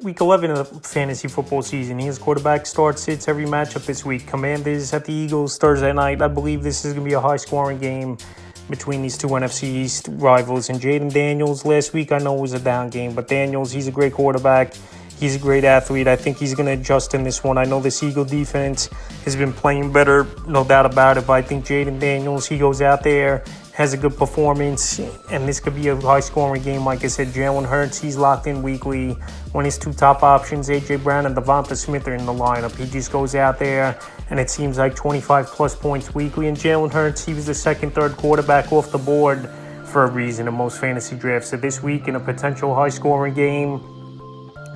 week 11 of the fantasy football season. His quarterback sits every matchup this week. Commanders at the Eagles Thursday night. I believe this is going to be a high-scoring game between these two NFC East rivals. And Jaden Daniels last week, I know, was a down game. But Daniels, he's a great quarterback. He's a great athlete. I think he's going to adjust in this one. I know this Eagle defense has been playing better, no doubt about it. But I think Jaden Daniels, he goes out there, has a good performance, and this could be a high-scoring game. Like I said, Jalen Hurts, he's locked in weekly. When his two top options, A.J. Brown and Devonta Smith, are in the lineup, he just goes out there, and it seems like 25-plus points weekly. And Jalen Hurts, he was the second, third quarterback off the board for a reason in most fantasy drafts. So this week, in a potential high-scoring game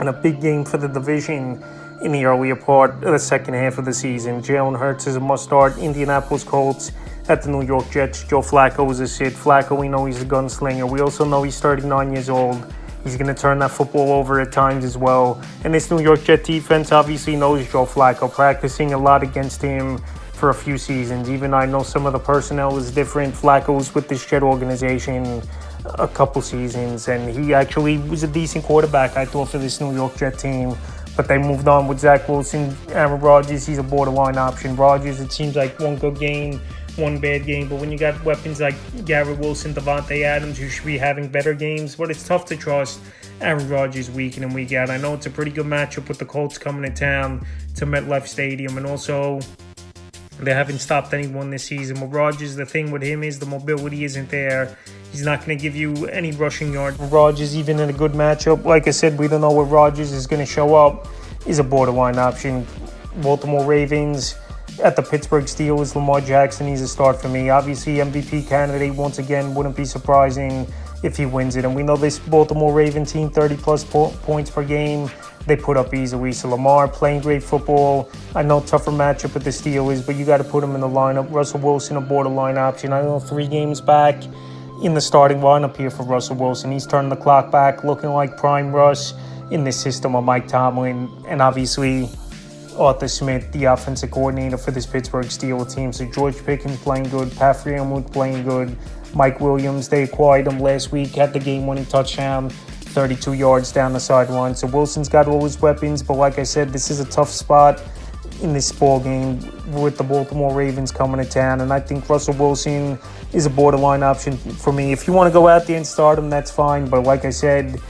and a big game for the division in the earlier part of the second half of the season, Jalen Hurts is a must-start. Indianapolis Colts at the New York Jets. Joe Flacco is a sit. Flacco, we know he's a gunslinger. We also know he's 39 years old. He's going to turn that football over at times as well. And this New York Jet defense obviously knows Joe Flacco, practicing a lot against him for a few seasons. Even I know some of the personnel is different. Flacco was with this Jet organization a couple seasons, and he actually was a decent quarterback, I thought, for this New York Jet team. But they moved on with Zach Wilson. Aaron Rodgers, he's a borderline option. Rodgers, it seems like one good game, one bad game. But when you got weapons like Garrett Wilson, Devontae Adams, who should be having better games, but it's tough to trust Aaron Rodgers week in and week out. I know it's a pretty good matchup with the Colts coming to town to MetLife Stadium, and also they haven't stopped anyone this season. With Rodgers, the thing with him is the mobility isn't there. He's not going to give you any rushing yards. Rodgers, even in a good matchup, like I said, we don't know where Rodgers is going to show up, is a borderline option. Baltimore Ravens at the Pittsburgh Steelers. Lamar Jackson, he's a start for me. Obviously, MVP candidate, once again, wouldn't be surprising if he wins it. And we know this Baltimore Raven team, 30-plus points per game, they put up easily. So Lamar playing great football. I know tougher matchup with the Steelers, but you got to put him in the lineup. Russell Wilson, a borderline option. I know 3 games back in the starting lineup here for Russell Wilson. He's turning the clock back, looking like prime Russ in this system of Mike Tomlin. And obviously, Arthur Smith, the offensive coordinator for this Pittsburgh Steelers team. So George Pickens playing good, Pat Freiermuth playing good, Mike Williams, they acquired him last week, had the game-winning touchdown, 32 yards down the sideline. So Wilson's got all his weapons, but like I said, this is a tough spot in this ball game with the Baltimore Ravens coming to town, and I think Russell Wilson is a borderline option for me. If you want to go out there and start him, that's fine, but like I said,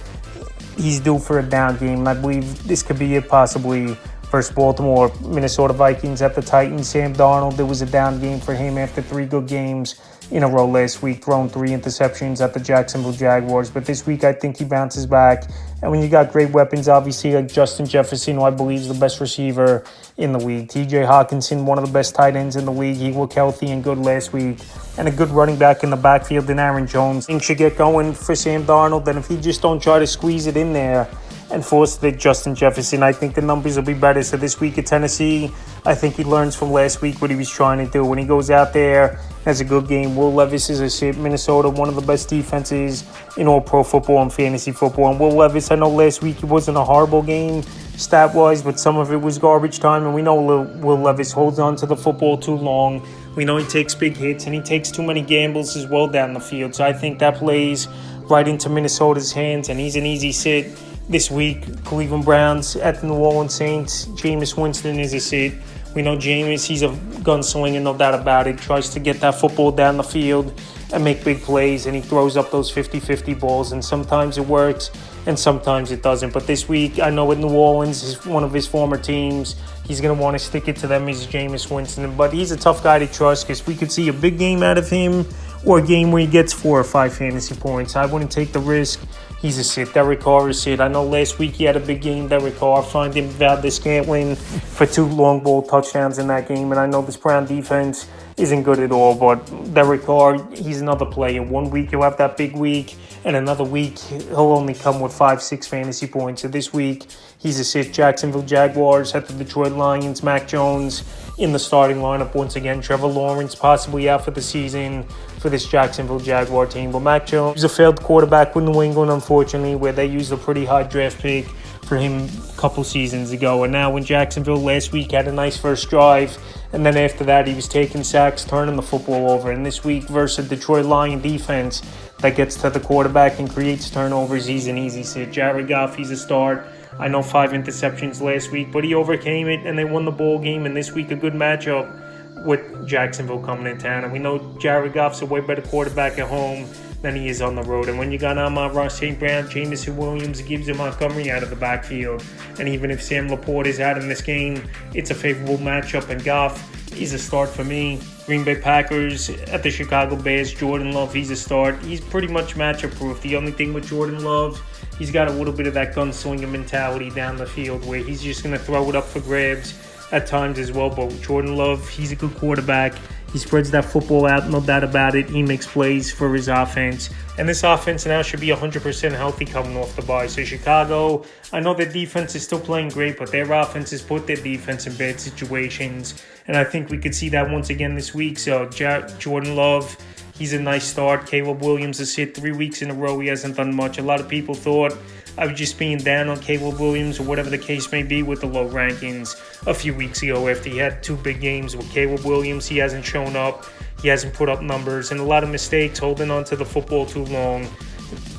he's due for a down game, and I believe this could be it possibly versus Baltimore. Minnesota Vikings at the Titans. Sam Darnold, there was a down game for him after 3 good games in a row last week, throwing 3 interceptions at the Jacksonville Jaguars. But this week, I think he bounces back. And when you got great weapons, obviously, like Justin Jefferson, who I believe is the best receiver in the league. T.J. Hawkinson, one of the best tight ends in the league. He looked healthy and good last week. And a good running back in the backfield in Aaron Jones. Things should get going for Sam Darnold. And if he just don't try to squeeze it in there and force the Justin Jefferson, I think the numbers will be better. So this week at Tennessee, I think he learns from last week what he was trying to do. When he goes out there, has a good game. Will Levis is a sit. Minnesota, one of the best defenses in all pro football and fantasy football. And Will Levis, I know last week it wasn't a horrible game stat-wise, but some of it was garbage time. And we know Will Levis holds on to the football too long. We know he takes big hits, and he takes too many gambles as well down the field. So I think that plays right into Minnesota's hands, and he's an easy sit. This week, Cleveland Browns at the New Orleans Saints. Jamus Winston is a sit. We know Jamus, he's a gunslinger, no doubt about it. Tries to get that football down the field and make big plays, and he throws up those 50-50 balls, and sometimes it works and sometimes it doesn't. But this week, I know with New Orleans is one of his former teams. He's going to want to stick it to them. He's Jamus Winston, but he's a tough guy to trust because we could see a big game out of him or a game where he gets 4 or 5 fantasy points. I wouldn't take the risk. He's a sit. Derek Carr is a sit. I know last week he had a big game. Derek Carr, find him Valdez-Scantling for 2 long ball touchdowns in that game. And I know this Brown defense isn't good at all, but Derek Carr, he's another player. 1 week he'll have that big week, and another week he'll only come with 5-6 fantasy points. So this week he's a sit. Jacksonville Jaguars at the Detroit Lions. Mac Jones in the starting lineup once again. Trevor Lawrence possibly out for the season for this Jacksonville Jaguar team. But Mac Jones is a failed quarterback with New England, unfortunately, where they used a pretty high draft pick for him a couple seasons ago. And now when Jacksonville last week had a nice first drive, and then after that he was taking sacks, turning the football over. And this week versus a Detroit Lion defense that gets to the quarterback and creates turnovers, he's an easy sit. Jared Goff, he's a start. I know 5 interceptions last week, but he overcame it and they won the ball game. And this week, a good matchup with Jacksonville coming in town. And we know Jared Goff's a way better quarterback at home than he is on the road. And when you got Ross St. Brown, Jamus Williams, Gibbs, and Montgomery out of the backfield, and even if Sam Laporte is out in this game, it's a favorable matchup, and Goff is a start for me. Green Bay Packers at the Chicago Bears, Jordan Love, he's a start. He's pretty much matchup proof. The only thing with Jordan Love, he's got a little bit of that gunslinger mentality down the field where he's just going to throw it up for grabs at times as well. But Jordan Love, he's a good quarterback. He spreads that football out, no doubt about it. He makes plays for his offense. And this offense now should be 100% healthy coming off the bye. So Chicago, I know their defense is still playing great, but their offense has put their defense in bad situations. And I think we could see that once again this week. So Jordan Love, he's a nice start. Caleb Williams has hit 3 weeks in a row. He hasn't done much. A lot of people thought I was just being down on Caleb Williams or whatever the case may be with the low rankings a few weeks ago after he had 2 big games with Caleb Williams. He hasn't shown up. He hasn't put up numbers, and a lot of mistakes, holding on to the football too long,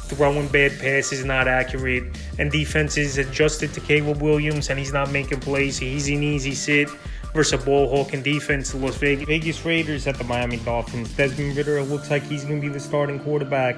throwing bad passes, not accurate, and defenses adjusted to Caleb Williams, and he's not making plays. He's an easy sit versus a ball-hawking defense. The Las Vegas Raiders at the Miami Dolphins. Desmond Ritter looks like he's going to be the starting quarterback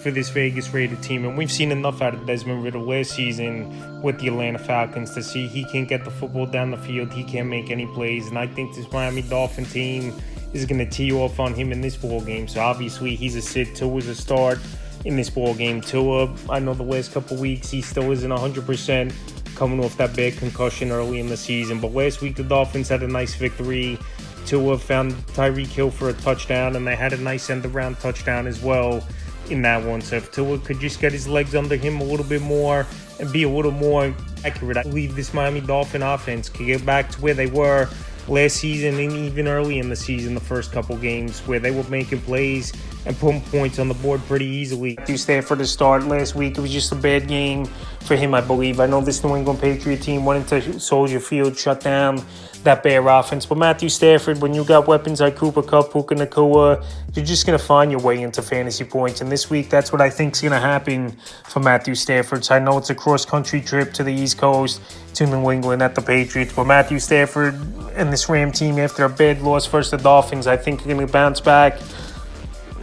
for this Vegas Raider team, and we've seen enough out of Desmond Ritter last season with the Atlanta Falcons to see he can't get the football down the field, he can't make any plays, and I think this Miami Dolphin team is going to tee off on him in this ball game. So obviously he's a sit. Tua is a start in this ball game. Tua, I know the last couple weeks he still isn't 100% coming off that bad concussion early in the season, but last week the Dolphins had a nice victory. Tua found Tyreek Hill for a touchdown, and they had a nice end-around touchdown as well in that one. So if Tua could just get his legs under him a little bit more and be a little more accurate, I believe this Miami Dolphin offense could get back to where they were last season and even early in the season, the first couple games, where they were making plays and putting points on the board pretty easily. Matthew Stafford to start last week. It was just a bad game for him, I believe. I know this New England Patriot team went into Soldier Field, shut down that Bear offense. But Matthew Stafford, when you got weapons like Cooper Kupp, Puka Nacua, you're just going to find your way into fantasy points. And this week, that's what I think is going to happen for Matthew Stafford. So I know it's a cross-country trip to the East Coast, to New England at the Patriots. But Matthew Stafford and this Ram team, after a bad loss versus the Dolphins, I think are going to bounce back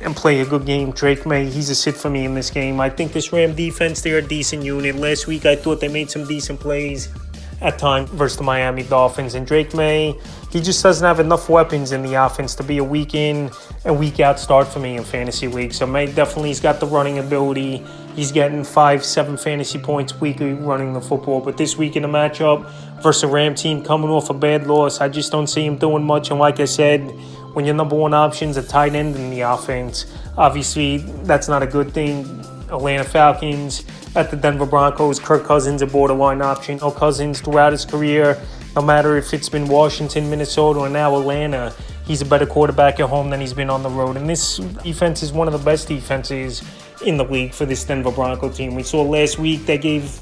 and play a good game. Drake May, he's a sit for me in this game. I think this Ram defense, they're a decent unit. Last week, I thought they made some decent plays at times versus the Miami Dolphins. And Drake May, he just doesn't have enough weapons in the offense to be a week in and week out start for me in fantasy league. So May definitely has got the running ability. He's getting 5-7 fantasy points weekly running the football. But this week in the matchup versus a Ram team coming off a bad loss, I just don't see him doing much. And like I said, when your number one option is a tight end in the offense, obviously that's not a good thing. Atlanta Falcons at the Denver Broncos, Kirk Cousins a borderline option. Cousins throughout his career, no matter if it's been Washington, Minnesota, or now Atlanta, he's a better quarterback at home than he's been on the road. And this defense is one of the best defenses in the league for this Denver Bronco team. We saw last week they gave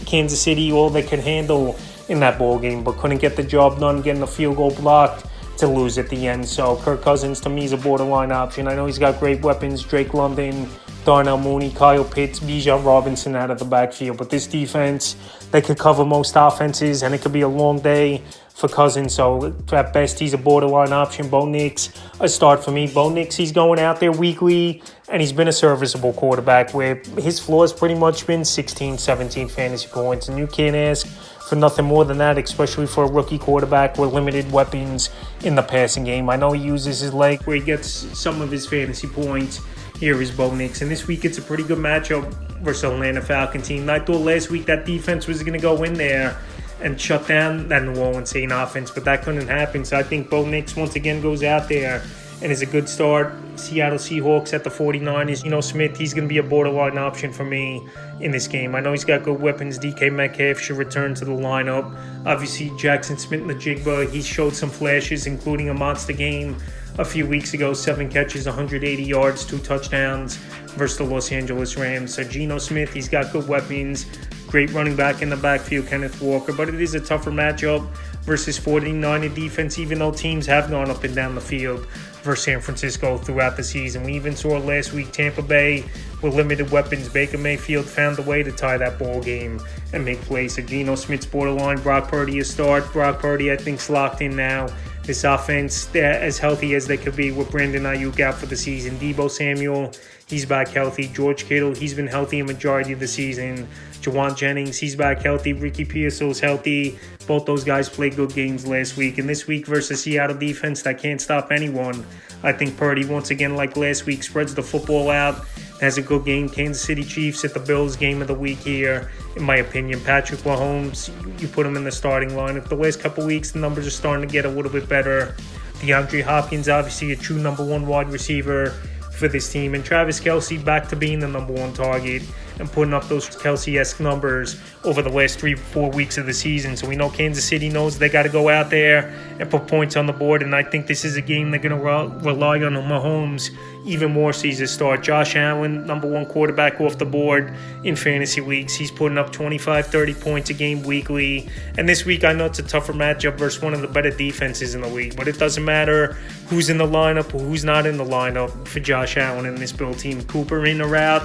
Kansas City all they could handle in that ball game, but couldn't get the job done, getting the field goal blocked to lose at the end. So Kirk Cousins to me is a borderline option. I know he's got great weapons, Drake London, Darnell Mooney, Kyle Pitts, Bijan Robinson out of the backfield. But this defense, they could cover most offenses, and it could be a long day for Cousins. So at best, he's a borderline option. Bo Nix, a start for me. Bo Nix, he's going out there weekly, and he's been a serviceable quarterback where his floor has pretty much been 16, 17 fantasy points. And you can't ask for nothing more than that, especially for a rookie quarterback with limited weapons in the passing game. I know he uses his leg where he gets some of his fantasy points. Here is Bo Nix. And this week, it's a pretty good matchup versus Atlanta Falcon team. I thought last week that defense was going to go in there and shut down that New Orleans Saints offense, but that couldn't happen. So I think Bo Nix once again goes out there and is a good start. Seattle Seahawks at the 49ers. Geno Smith, he's going to be a borderline option for me in this game. I know he's got good weapons. DK Metcalf should return to the lineup. Obviously, Jackson Smith-Njigba, he showed some flashes, including a monster game a few weeks ago, 7 catches, 180 yards, 2 touchdowns versus the Los Angeles Rams. So Geno Smith, he's got good weapons. great running back in the backfield, Kenneth Walker, but it is a tougher matchup versus 49er defense, even though teams have gone up and down the field versus San Francisco throughout the season. We even saw last week Tampa Bay with limited weapons. Baker Mayfield found a way to tie that ball game and make plays. So Geno Smith's borderline. Brock Purdy a start. Brock Purdy, I think, is locked in now. This offense, they're as healthy as they could be with Brandon Ayuk out for the season. Deebo Samuel, he's back healthy. George Kittle, he's been healthy a majority of the season. Jawan Jennings, he's back healthy. Ricky Pearsall's healthy. Both those guys played good games last week. And this week versus Seattle defense that can't stop anyone, I think Purdy, once again, like last week, spreads the football out. Has a good game. Kansas City Chiefs at the Bills game of the week here, in my opinion. Patrick Mahomes, you put him in the starting lineup. The last couple weeks, the numbers are starting to get a little bit better. DeAndre Hopkins, obviously a true number one wide receiver for this team. And Travis Kelce back to being the number one target and putting up those Kelce-esque numbers over the last 3-4 weeks of the season. So we know Kansas City knows they got to go out there and put points on the board. And I think this is a game they're going to rely on Mahomes even more season start. Josh Allen, number one quarterback off the board in fantasy leagues. He's putting up 25, 30 points a game weekly. And this week, I know it's a tougher matchup versus one of the better defenses in the league. But it doesn't matter who's in the lineup or who's not in the lineup for Josh Allen and this Bill team. Cooper in or out,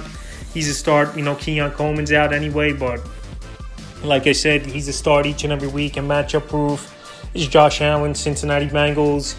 he's a start. You know, Keon Coleman's out anyway. But like I said, he's a start each and every week. And matchup proof is Josh Allen, Cincinnati Bengals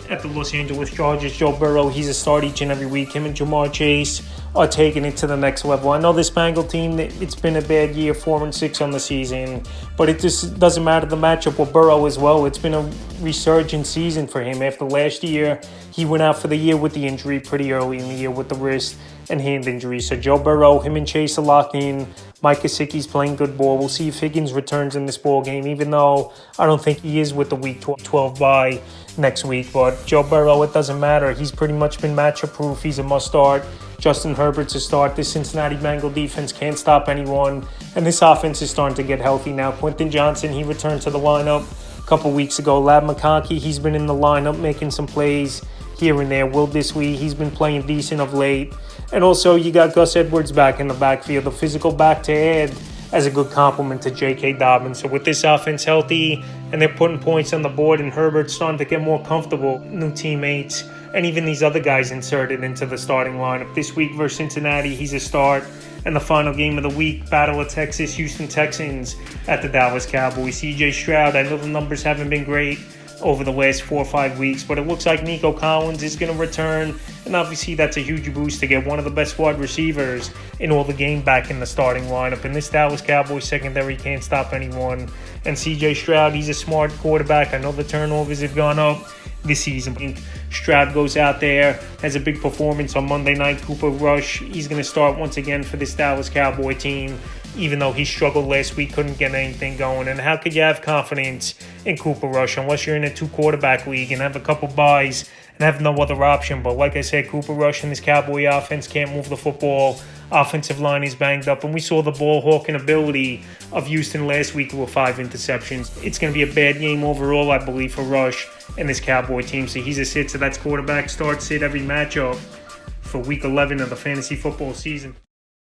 at the Los Angeles Chargers. Joe Burrow, he's a start each and every week. Him and Jamar Chase are taking it to the next level. I know this Bengal team, it's been a bad year, 4-6 on the season, but it just doesn't matter the matchup with Burrow as well. It's been a resurgent season for him. After last year, he went out for the year with the injury pretty early in the year with the wrist and hand injury. So Joe Burrow, him and Chase are locked in. Mike Gesicki's playing good ball. We'll see if Higgins returns in this ball game, even though I don't think he is with the Week 12 bye next week. But Joe Burrow, it doesn't matter. He's pretty much been matchup proof. He's a must start. Justin Herbert's a start. This Cincinnati Bengal defense can't stop anyone. And this offense is starting to get healthy now. Quentin Johnson, he returned to the lineup a couple weeks ago. Lab McConkey, he's been in the lineup making some plays here and there. Will Disley, he's been playing decent of late. And also, you got Gus Edwards back in the backfield, the physical back to add as a good compliment to J.K. Dobbins. So with this offense healthy and they're putting points on the board and Herbert's starting to get more comfortable, new teammates, and even these other guys inserted into the starting lineup. This week versus Cincinnati, he's a start. And the final game of the week, Battle of Texas, Houston Texans at the Dallas Cowboys. C.J. Stroud, I know the numbers haven't been great over the last 4 or 5 weeks, but it looks like Nico Collins is going to return, and obviously that's a huge boost to get one of the best wide receivers in all the game back in the starting lineup. And this Dallas Cowboys secondary can't stop anyone. And CJ Stroud, he's a smart quarterback. I know the turnovers have gone up this season. Stroud goes out there, has a big performance on Monday night. Cooper Rush, he's going to start once again for this Dallas Cowboy team, even though he struggled last week, couldn't get anything going. And how could you have confidence in Cooper Rush unless you're in a 2-quarterback league and have a couple buys and have no other option? But like I said, Cooper Rush and this Cowboy offense can't move the football. Offensive line is banged up, and we saw the ball hawking ability of Houston last week with 5 interceptions. It's going to be a bad game overall, I believe, for Rush and this Cowboy team. So he's a sit, so that's quarterback start, sit every matchup for Week 11 of the fantasy football season.